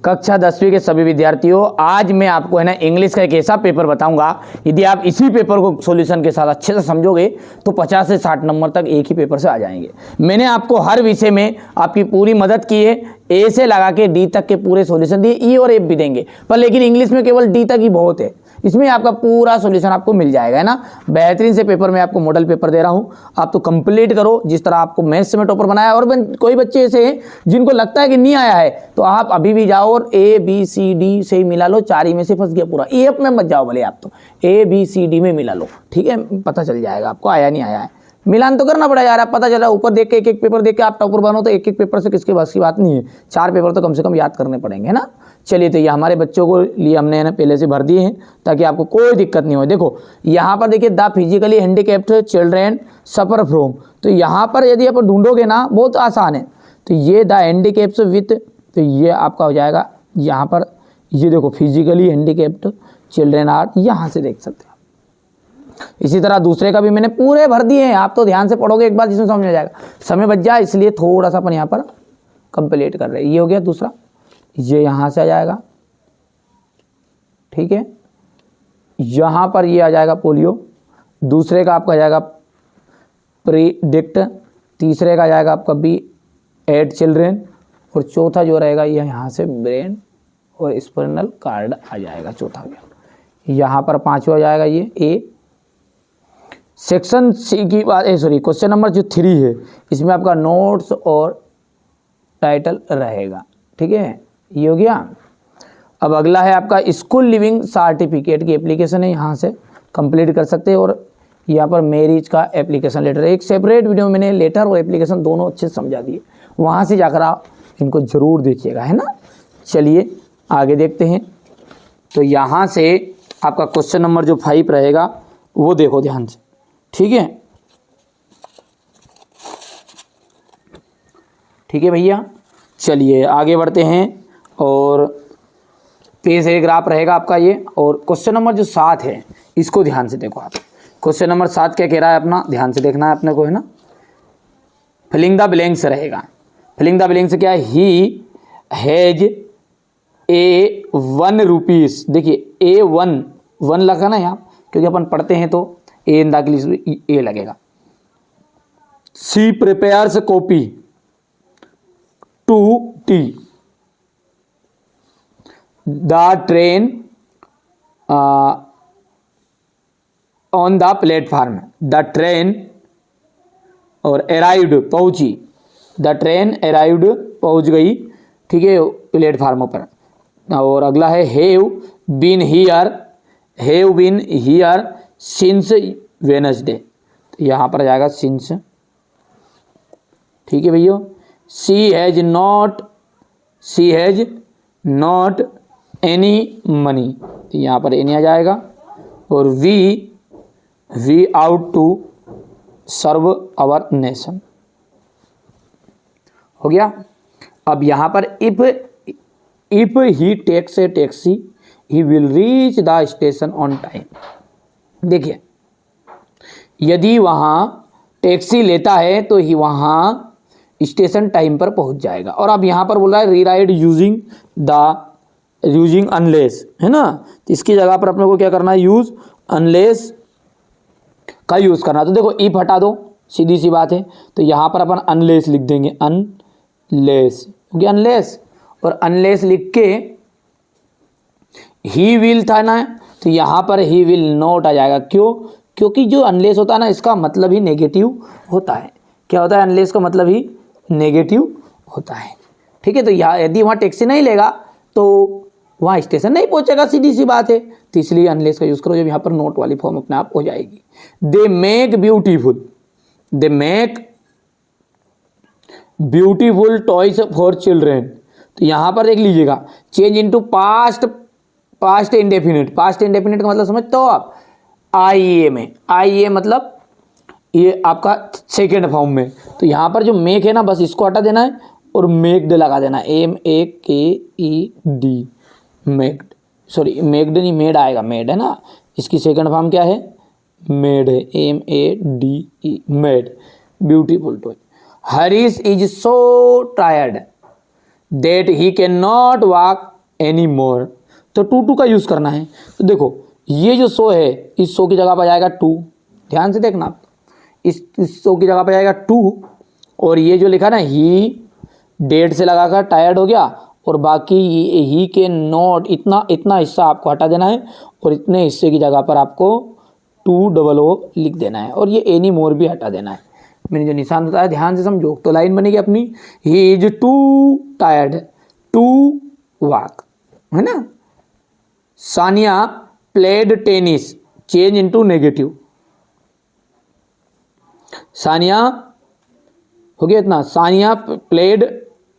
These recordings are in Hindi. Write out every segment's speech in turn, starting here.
कक्षा 10वीं के सभी विद्यार्थियों, आज मैं आपको है ना इंग्लिश का एक ऐसा पेपर बताऊंगा, यदि आप इसी पेपर को सॉल्यूशन के साथ अच्छे से समझोगे तो 50 से 60 नंबर तक एक ही पेपर से आ जाएंगे। मैंने आपको हर विषय में आपकी पूरी मदद की है, ए से लगा के डी तक के पूरे सॉल्यूशन दिए, ई और एफ भी देंगे, पर लेकिन इंग्लिश में केवल डी तक ही बहुत है, इसमें आपका पूरा सॉल्यूशन आपको मिल जाएगा, है ना। बेहतरीन से पेपर में आपको मॉडल पेपर दे रहा हूं, आप तो कंप्लीट करो जिस तरह आपको मैथ्स में टॉपर बनाया। और कोई बच्चे ऐसे हैं जिनको लगता है कि नहीं आया है, तो आप अभी भी जाओ और ए बी सी डी से ही मिला लो, 4 ही में से फंस गया पूरा, ए अपने मत जाओ भले, आप तो ए बी सी डी में मिला लो, ठीक है, पता चल जाएगा आपको आया नहीं आया है। मिलान तो करना पड़ेगा यार, आप पता चला ऊपर देख के एक एक पेपर देख के आप टॉपर बनो, तो एक एक पेपर से किसके बस की बात नहीं है, 4 पेपर तो कम से कम याद करने पड़ेंगे, है ना। चलिए, तो ये हमारे बच्चों को लिए हमने ना पहले से भर दिए हैं ताकि आपको कोई दिक्कत नहीं हो। देखो यहाँ पर देखिए, the physically handicapped children suffer from, तो यहाँ पर यदि आप ढूंढोगे ना बहुत आसान है, तो ये द हैंडीकैप्स विथ, तो ये आपका हो जाएगा यहाँ पर, ये देखो फिजिकली हैंडीकैप्ड चिल्ड्रेन आर, यहाँ से देख सकते हो। इसी तरह दूसरे का भी मैंने पूरे भर दिए हैं, आप तो ध्यान से पढ़ोगे एक बार जिसमें समझ आ जाएगा। समय बच जाए इसलिए थोड़ा सा अपन यहाँ पर कंप्लीट कर रहे हैं। ये हो गया दूसरा, ये यहाँ से आ जाएगा, ठीक है, यहाँ पर ये आ जाएगा पोलियो, दूसरे का आपका आ जाएगा प्रीडिक्ट, तीसरे का आ जाएगा आपका बी एड चिल्ड्रेन, और चौथा जो रहेगा ये यहाँ से ब्रेन और स्पाइनल कार्ड आ जाएगा, चौथा गया। यहाँ पर पांचवा आ जाएगा ये ए। सेक्शन सी की बात, क्वेश्चन नंबर जो 3 है, इसमें आपका नोट्स और टाइटल रहेगा, ठीक है, ये हो गया। अब अगला है आपका स्कूल लिविंग सर्टिफिकेट की एप्लीकेशन है, यहाँ से कंप्लीट कर सकते हैं। और यहाँ पर मैरिज का एप्लीकेशन लेटर, एक सेपरेट वीडियो में मैंने लेटर और एप्लीकेशन दोनों अच्छे से समझा दिए, वहाँ से जाकर आप इनको जरूर देखिएगा, है ना। चलिए आगे देखते हैं। तो यहाँ से आपका क्वेश्चन नंबर जो 5 रहेगा वो देखो ध्यान से, ठीक है, ठीक है भैया। चलिए आगे बढ़ते हैं, और पेज ग्राफ रहेगा आपका ये। और क्वेश्चन नंबर जो 7 है इसको ध्यान से देखो आप। क्वेश्चन नंबर 7 क्या कह रहा है अपना, ध्यान से देखना है अपने को, है ना। फिलिंग द ब्लैंक्स रहेगा। फिलिंग द ब्लैंक्स क्या है, ही हैज ए 1 रुपीज़, देखिए ए 1 लगा ना यहाँ, क्योंकि अपन पढ़ते हैं तो ए इन दाखिल ए लगेगा। She prepares copy to tea, the train on the platform, the train और अराइव्ड पहुंची, द ट्रेन अराइव्ड पहुंच गई, ठीक है, प्लेटफार्म पर। और अगला है have been here since Wednesday, तो यहाँ पर आ जाएगा सिंस, ठीक है भैया। She has not any money, तो यहाँ पर एनी आ जाएगा। और we ought to serve our nation, हो गया। अब यहाँ पर if he takes a taxi he will reach the station on time, देखिए यदि वहाँ टैक्सी लेता है तो ही वहाँ स्टेशन टाइम पर पहुँच जाएगा। और अब यहाँ पर बोल रहा है रीराइड यूजिंग अनलेस, है ना, तो इसकी जगह पर अपने को क्या करना है, यूज अनलेस का यूज़ करना। तो देखो इफ हटा दो, सीधी सी बात है, तो यहाँ पर अपन अनलेस लिख देंगे, अनलेस, क्योंकि अनलेस और अनलेस लिख के ही विल था ना, तो यहाँ पर ही विल नॉट आ जाएगा। क्यों, क्योंकि जो अनलेस होता है ना इसका मतलब ही नेगेटिव होता है। क्या होता है, अनलेस का मतलब ही नेगेटिव होता है, ठीक है। तो यहाँ यदि वहाँ टैक्सी नहीं लेगा तो वहाँ स्टेशन नहीं पहुँचेगा, सीधी सी बात है, तो इसलिए अनलेस का यूज़ करो, जब यहाँ पर नोट वाली फॉर्म अपने आप हो जाएगी। They make beautiful toys for children, तो यहाँ पर देख लीजिएगा, चेंज इनटू पास्ट इंडेफिनिट का मतलब समझते हो आप, आईए में, आईए मतलब ये आपका सेकेंड फॉर्म में। तो यहाँ पर जो मेक है ना, बस इसको हटा देना है और मेक्ड लगा देना, MEKED, मेक्ड, सॉरी मेक्ड नहीं, मेड आएगा, मेड है ना, इसकी सेकंड फॉर्म क्या है, मेड है, MADE, made, beautiful toy. Harish is so tired that he can not walk any more, तो टू का यूज़ करना है। तो देखो ये जो सो है, इस सो की जगह पर जाएगा टू, ध्यान से देखना आप, इस सो की जगह पर जाएगा टू, और ये जो लिखा ना ही डेट से लगाकर टायर्ड हो गया, और बाकी ही के नॉट, इतना हिस्सा आपको हटा देना है, और इतने हिस्से की जगह पर आपको 2 लिख देना है, और ये एनी मोर भी हटा देना है। मैंने जो निशान बताया ध्यान से समझो। तो लाइन बनेगी अपनी, he is too tired to walk, है ना। Sania played tennis, change into negative, Sania हो गया इतना, Sania played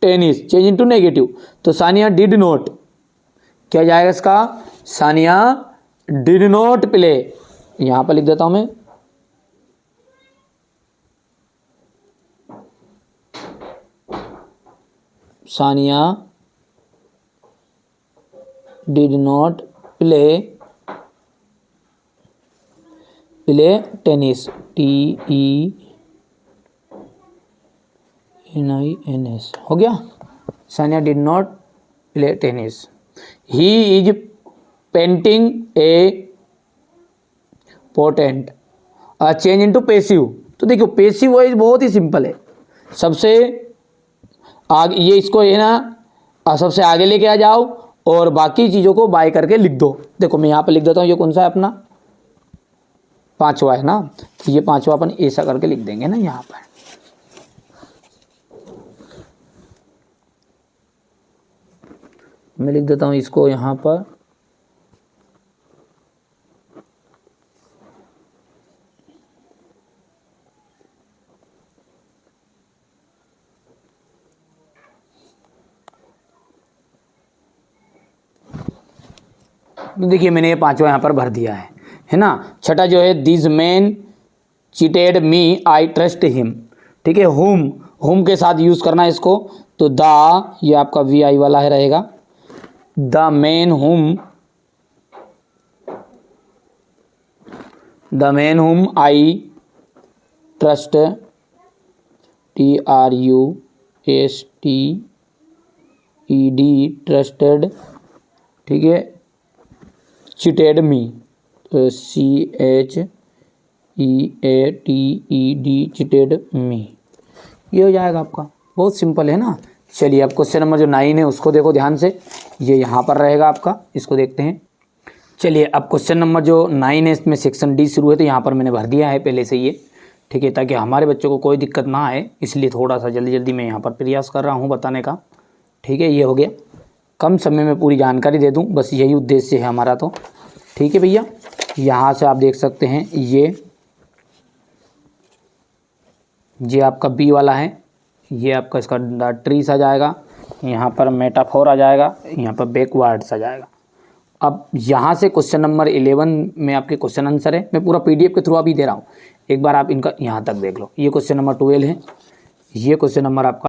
tennis, change into negative, तो सानिया डिड नॉट, क्या जाएगा इसका, सानिया डिड नॉट प्ले, यहां पर लिख देता हूं मैं, Sania did not play tennis, TENIS, हो गया। Sania did not play tennis. He is painting A potent, change into passive, तो देखो पेसिव वॉइस बहुत ही सिंपल है, सबसे आगे ये इसको है ना, सबसे आगे लेके आ जाओ और बाकी चीज़ों को बाय करके लिख दो। देखो मैं यहाँ पर लिख देता हूँ, ये कौन सा है अपना, पांचवा है ना, तो ये पांचवा अपन ऐसा करके लिख देंगे ना यहाँ पर। मैं लिख देता हूँ इसको यहाँ पर, तो देखिए मैंने ये पांचवा यहाँ पर भर दिया है ना। छठा जो है, this man cheated me I trust him, ठीक है। हुम के साथ यूज़ करना है इसको, तो द, ये आपका VI वाला है रहेगा, द मैन हुम आई ट्रस्ट, TRUSTED, ट्रस्टेड, ठीक है, चीटेड मी, CHEATED, चीटेड मी, ये हो जाएगा आपका। बहुत सिंपल है ना। चलिए अब क्वेश्चन नंबर जो 9 है उसको देखो ध्यान से, ये यहाँ पर रहेगा आपका, इसको देखते हैं। चलिए अब क्वेश्चन नंबर जो 9 है इसमें सेक्शन D शुरू है, तो यहाँ पर मैंने भर दिया है पहले से ये, ठीक है, ताकि हमारे बच्चों को कोई दिक्कत ना आए, इसलिए थोड़ा सा जल्दी मैं यहाँ पर प्रयास कर रहा हूँ बताने का, ठीक है। ये हो गया, कम समय में पूरी जानकारी दे दूँ, बस यही उद्देश्य है हमारा, तो ठीक है भैया। यहाँ से आप देख सकते हैं ये आपका B वाला है, ये आपका इसका ट्रीस आ जाएगा, यहाँ पर मेटाफोर आ जाएगा, यहाँ पर बैकवर्ड्स आ जाएगा। अब यहाँ से क्वेश्चन नंबर 11 में आपके क्वेश्चन आंसर है, मैं पूरा PDF के थ्रू अभी दे रहा हूँ, एक बार आप इनका यहाँ तक देख लो। ये क्वेश्चन नंबर 12 है, ये क्वेश्चन नंबर आपका